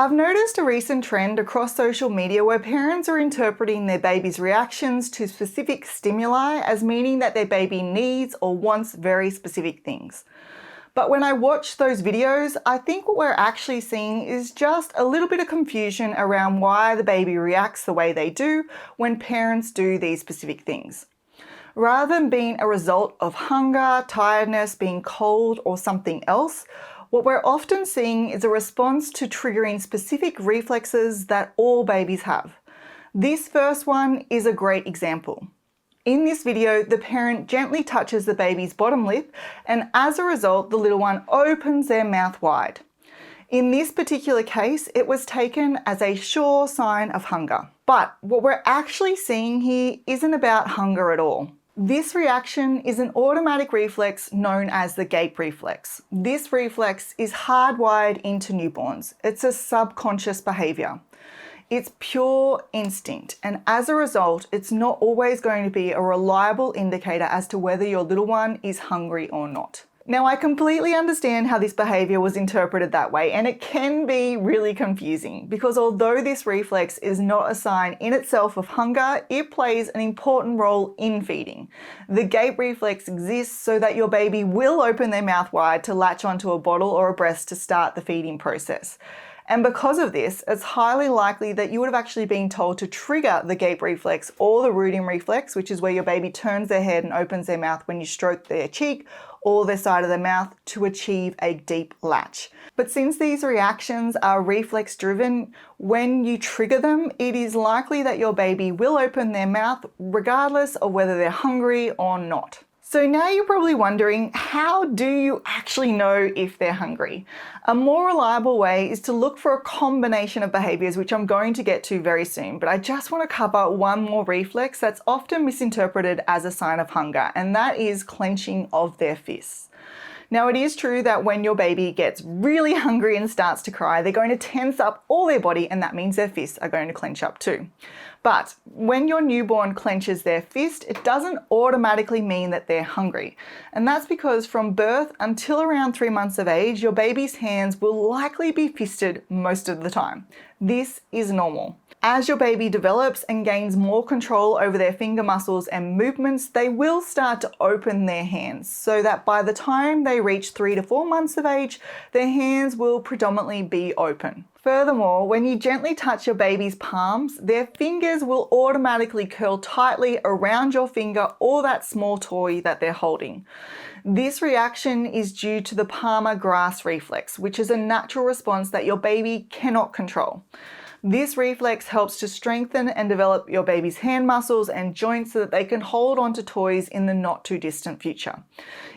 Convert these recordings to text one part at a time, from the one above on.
I've noticed a recent trend across social media where parents are interpreting their baby's reactions to specific stimuli as meaning that their baby needs or wants very specific things. But when I watch those videos, I think what we're actually seeing is just a little bit of confusion around why the baby reacts the way they do when parents do these specific things. Rather than being a result of hunger, tiredness, being cold, or something else, what we're often seeing is a response to triggering specific reflexes that all babies have. This first one is a great example. In this video, the parent gently touches the baby's bottom lip, and as a result, the little one opens their mouth wide. In this particular case, it was taken as a sure sign of hunger. But what we're actually seeing here isn't about hunger at all. This reaction is an automatic reflex known as the gape reflex. This reflex is hardwired into newborns. It's a subconscious behavior. It's pure instinct, and as a result, it's not always going to be a reliable indicator as to whether your little one is hungry or not. Now, I completely understand how this behavior was interpreted that way, and it can be really confusing because although this reflex is not a sign in itself of hunger, it plays an important role in feeding. The gape reflex exists so that your baby will open their mouth wide to latch onto a bottle or a breast to start the feeding process. And because of this, it's highly likely that you would have actually been told to trigger the gape reflex or the rooting reflex, which is where your baby turns their head and opens their mouth when you stroke their cheek or their side of their mouth to achieve a deep latch. But since these reactions are reflex driven, when you trigger them, it is likely that your baby will open their mouth regardless of whether they're hungry or not. So now you're probably wondering, how do you actually know if they're hungry? A more reliable way is to look for a combination of behaviors, which I'm going to get to very soon, but I just want to cover one more reflex that's often misinterpreted as a sign of hunger, and that is clenching of their fists. Now, it is true that when your baby gets really hungry and starts to cry, they're going to tense up all their body, and that means their fists are going to clench up too. But when your newborn clenches their fist, it doesn't automatically mean that they're hungry. And that's because from birth until around 3 months of age, your baby's hands will likely be fisted most of the time. This is normal. As your baby develops and gains more control over their finger muscles and movements, they will start to open their hands so that by the time they reach 3 to 4 months of age, their hands will predominantly be open. Furthermore, when you gently touch your baby's palms, their fingers will automatically curl tightly around your finger or that small toy that they're holding. This reaction is due to the palmar grasp reflex, which is a natural response that your baby cannot control. This reflex helps to strengthen and develop your baby's hand muscles and joints so that they can hold onto toys in the not too distant future.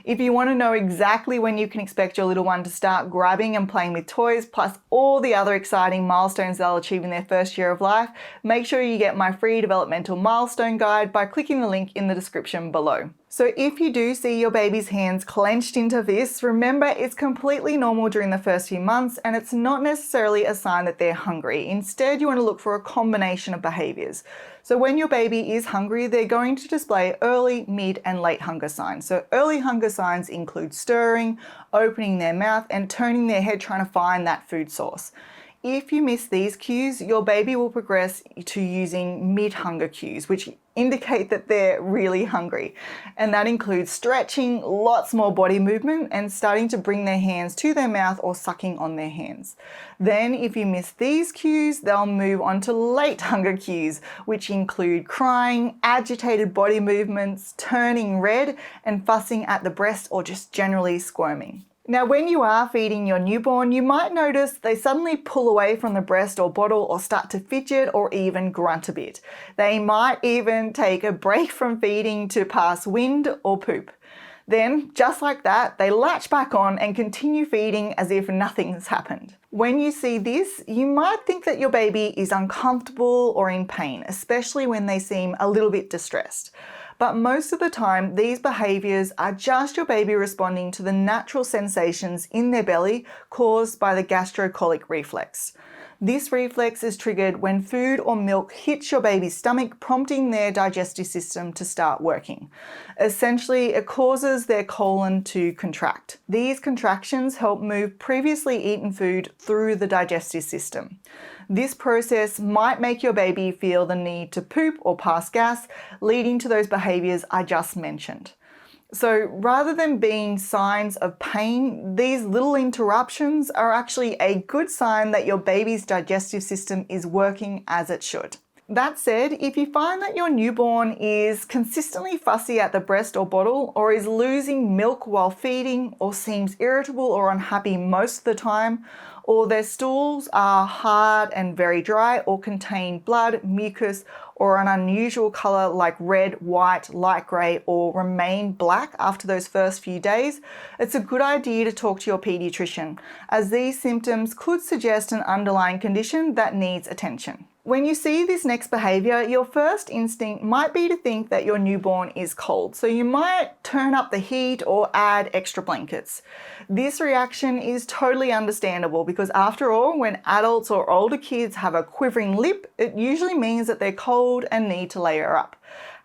If you want to know exactly when you can expect your little one to start grabbing and playing with toys, plus all the other exciting milestones they'll achieve in their first year of life, make sure you get my free developmental milestone guide by clicking the link in the description below. So if you do see your baby's hands clenched into fists, remember it's completely normal during the first few months and it's not necessarily a sign that they're hungry. Instead, you want to look for a combination of behaviors. So when your baby is hungry, they're going to display early, mid, and late hunger signs. So early hunger signs include stirring, opening their mouth, and turning their head trying to find that food source. If you miss these cues, your baby will progress to using mid-hunger cues, which indicate that they're really hungry. And that includes stretching, lots more body movement, and starting to bring their hands to their mouth or sucking on their hands. Then if you miss these cues, they'll move on to late hunger cues, which include crying, agitated body movements, turning red, and fussing at the breast or just generally squirming. Now, when you are feeding your newborn, you might notice they suddenly pull away from the breast or bottle or start to fidget or even grunt a bit. They might even take a break from feeding to pass wind or poop. Then, just like that, they latch back on and continue feeding as if nothing's happened. When you see this, you might think that your baby is uncomfortable or in pain, especially when they seem a little bit distressed. But most of the time, these behaviors are just your baby responding to the natural sensations in their belly caused by the gastrocolic reflex. This reflex is triggered when food or milk hits your baby's stomach, prompting their digestive system to start working. Essentially, it causes their colon to contract. These contractions help move previously eaten food through the digestive system. This process might make your baby feel the need to poop or pass gas, leading to those behaviors I just mentioned. So rather than being signs of pain, these little interruptions are actually a good sign that your baby's digestive system is working as it should. That said, if you find that your newborn is consistently fussy at the breast or bottle, or is losing milk while feeding, or seems irritable or unhappy most of the time, or their stools are hard and very dry, or contain blood, mucus, or an unusual color like red, white, light gray, or remain black after those first few days, it's a good idea to talk to your pediatrician, as these symptoms could suggest an underlying condition that needs attention. When you see this next behavior, your first instinct might be to think that your newborn is cold, so you might turn up the heat or add extra blankets. This reaction is totally understandable because after all, when adults or older kids have a quivering lip, it usually means that they're cold and need to layer up.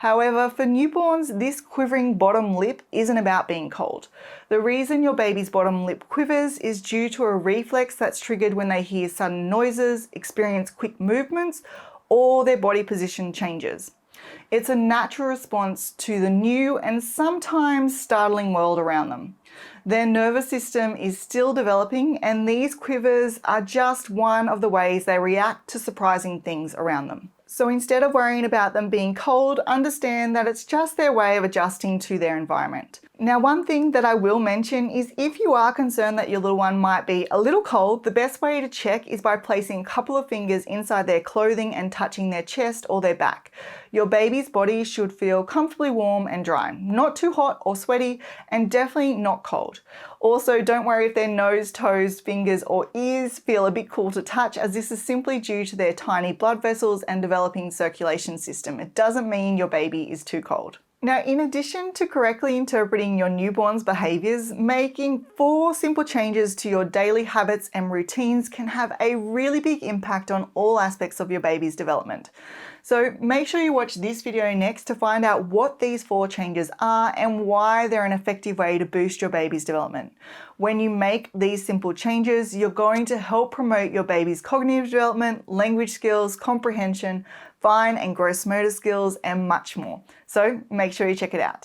However, for newborns, this quivering bottom lip isn't about being cold. The reason your baby's bottom lip quivers is due to a reflex that's triggered when they hear sudden noises, experience quick movements, or their body position changes. It's a natural response to the new and sometimes startling world around them. Their nervous system is still developing, and these quivers are just one of the ways they react to surprising things around them. So instead of worrying about them being cold, understand that it's just their way of adjusting to their environment. Now, one thing that I will mention is if you are concerned that your little one might be a little cold, the best way to check is by placing a couple of fingers inside their clothing and touching their chest or their back. Your baby's body should feel comfortably warm and dry, not too hot or sweaty, and definitely not cold. Also, don't worry if their nose, toes, fingers, or ears feel a bit cool to touch, as this is simply due to their tiny blood vessels and developing circulation system. It doesn't mean your baby is too cold. Now, in addition to correctly interpreting your newborn's behaviors, making 4 simple changes to your daily habits and routines can have a really big impact on all aspects of your baby's development. So make sure you watch this video next to find out what these 4 changes are and why they're an effective way to boost your baby's development. When you make these simple changes, you're going to help promote your baby's cognitive development, language skills, comprehension, fine and gross motor skills, and much more. So make sure you check it out.